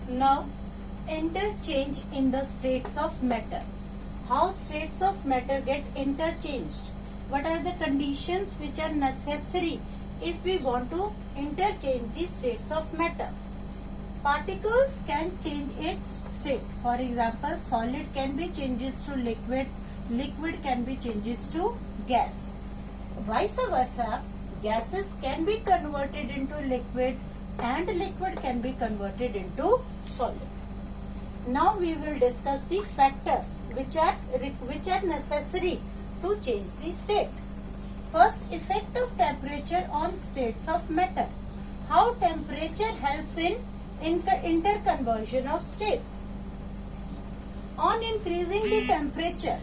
Now, interchange in the states of matter. How states of matter get interchanged? What are the conditions which are necessary if we want to interchange the states of matter? Particles can change its state. For example, solid can be changes to liquid, liquid can be changes to gas. Vice versa, gases can be converted into liquid and liquid can be converted into solid. Now we will discuss the factors which are necessary to change the state. First, effect of temperature on states of matter. How temperature helps in interconversion of states. On increasing the temperature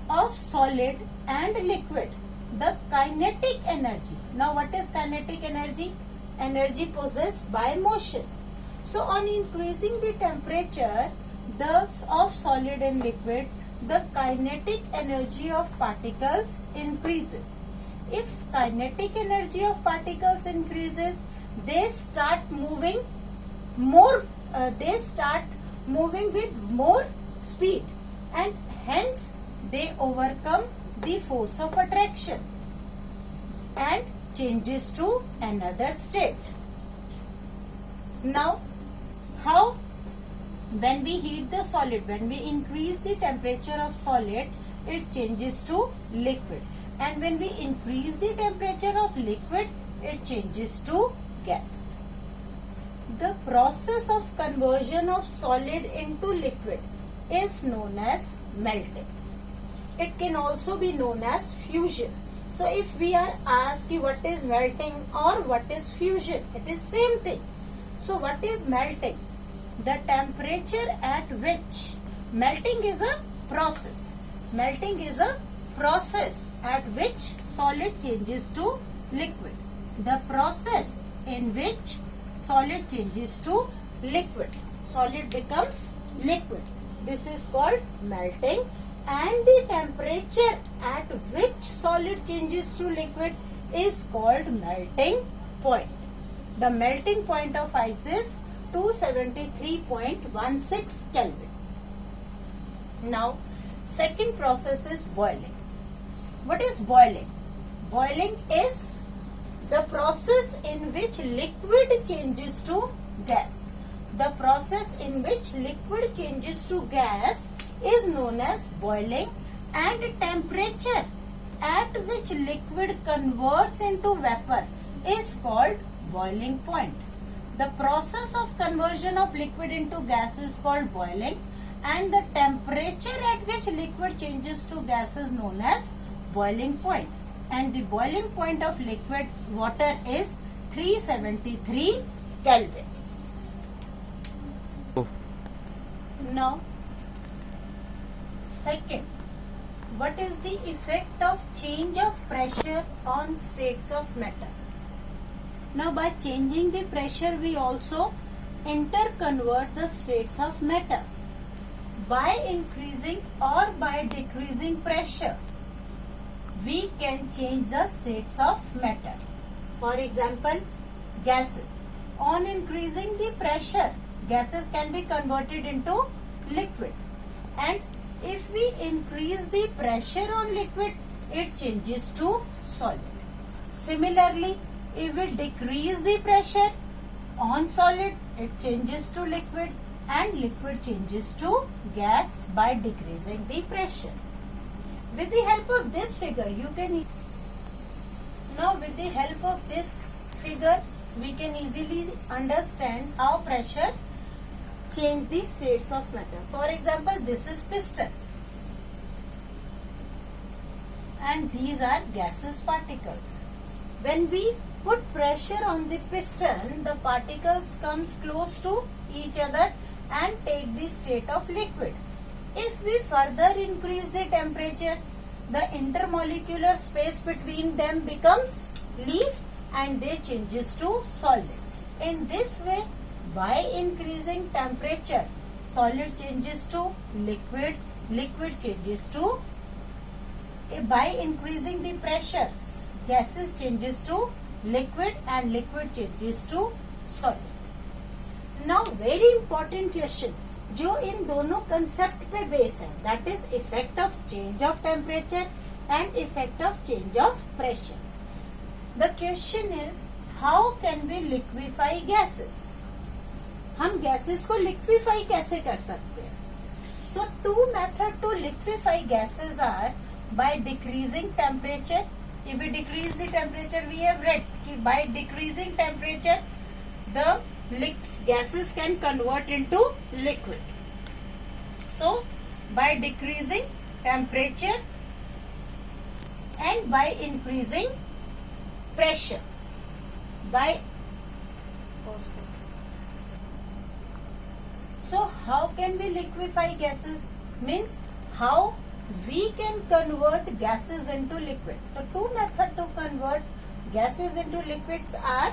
of solid and liquid, the kinetic energy. Now what is kinetic energy? Energy possessed by motion. So on increasing the temperature of solid and liquid, the kinetic energy of particles increases. If kinetic energy of particles increases, they start moving with more speed, and hence they overcome the force of attraction and changes to another state. Now, how? When we heat the solid, when we increase the temperature of solid, it changes to liquid, and when we increase the temperature of liquid, it changes to gas. The process of conversion of solid into liquid is known as melting. It can also be known as fusion. So if we are asked what is melting or what is fusion, it is same thing. So what is melting? The temperature at which melting is a process. Melting is a process at which solid changes to liquid. The process in which solid changes to liquid. Solid becomes liquid. This is called melting, and the temperature at which solid changes to liquid is called melting point. The melting point of ice is 273.16 Kelvin. Now, second process is boiling. What is boiling? Boiling is the process in which liquid changes to gas. The process in which liquid changes to gas is known as boiling, and temperature at which liquid converts into vapor is called boiling point. The process of conversion of liquid into gas is called boiling, and the temperature at which liquid changes to gas is known as boiling point. And the boiling point of liquid water is 373 Kelvin. Now, second, what is the effect of change of pressure on states of matter? Now, by changing the pressure, we also interconvert the states of matter. By increasing or by decreasing pressure, we can change the states of matter. For example, gases. On increasing the pressure, gases can be converted into liquid. And if we increase the pressure on liquid, it changes to solid. Similarly, if we decrease the pressure on solid, it changes to liquid, and liquid changes to gas by decreasing the pressure. With the help of this figure, with the help of this figure, we can easily understand how pressure change the states of matter. For example, this is piston, and these are gaseous particles. When we put pressure on the piston, the particles comes close to each other and take the state of liquid. If we further increase the temperature, the intermolecular space between them becomes least and they changes to solid. In this way, by increasing temperature, solid changes to liquid, liquid changes to, by increasing the pressure, gases changes to liquid, and liquid changes to solid. Now very important question जो इन दोनों concept पे base है, that is effect of change of temperature and effect of change of pressure. The question is how can we liquefy gases. हम gases को liquefy कैसे कर सकते हैं? So two method to liquefy gases are by decreasing temperature. If we decrease the temperature, we have read कि by decreasing temperature, the gases can convert into liquid. So, by decreasing temperature and by increasing pressure, so how can we liquefy gases? Means how we can convert gases into liquid. So two methods to convert gases into liquids are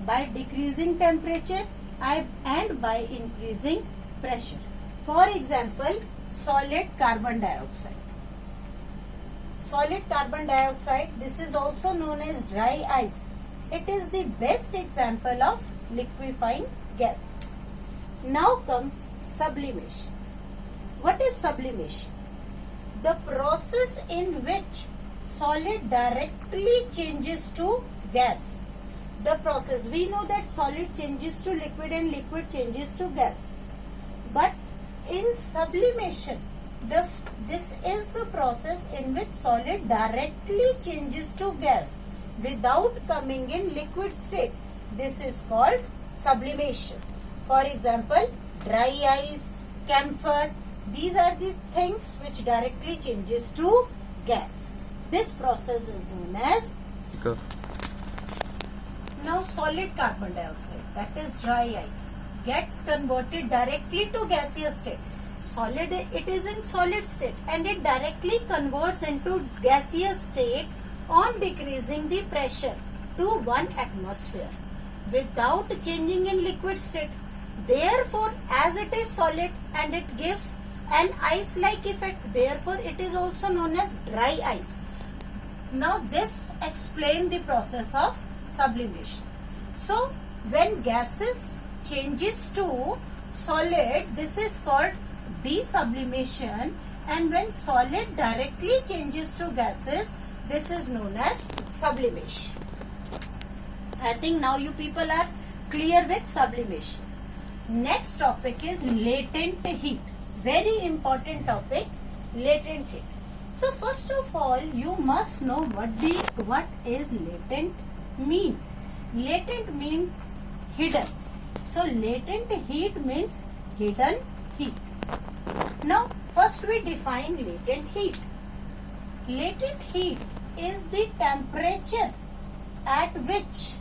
by decreasing temperature and by increasing pressure. For example, solid carbon dioxide. Solid carbon dioxide, this is also known as dry ice. It is the best example of liquefying gases. Now comes sublimation. What is sublimation? The process in which solid directly changes to gas. The process, we know that solid changes to liquid and liquid changes to gas. But in sublimation, this is the process in which solid directly changes to gas without coming in liquid state. This is called sublimation. For example, dry ice, camphor, these are the things which directly changes to gas. This process is known as now solid carbon dioxide, that is dry ice, gets converted directly to gaseous state. Solid, it is in solid state and it directly converts into gaseous state on decreasing the pressure to 1 atmosphere without changing in liquid state. Therefore, as it is solid and it gives an ice-like effect, therefore it is also known as dry ice. Now this explains the process of sublimation. So when gases changes to solid, this is called desublimation, and when solid directly changes to gases, this is known as sublimation. I think now you people are clear with sublimation. Next topic is latent heat. Very important topic, latent heat. So first of all, you must know what is latent mean. Latent means hidden. So latent heat means hidden heat. Now first we define latent heat. Latent heat is the temperature at which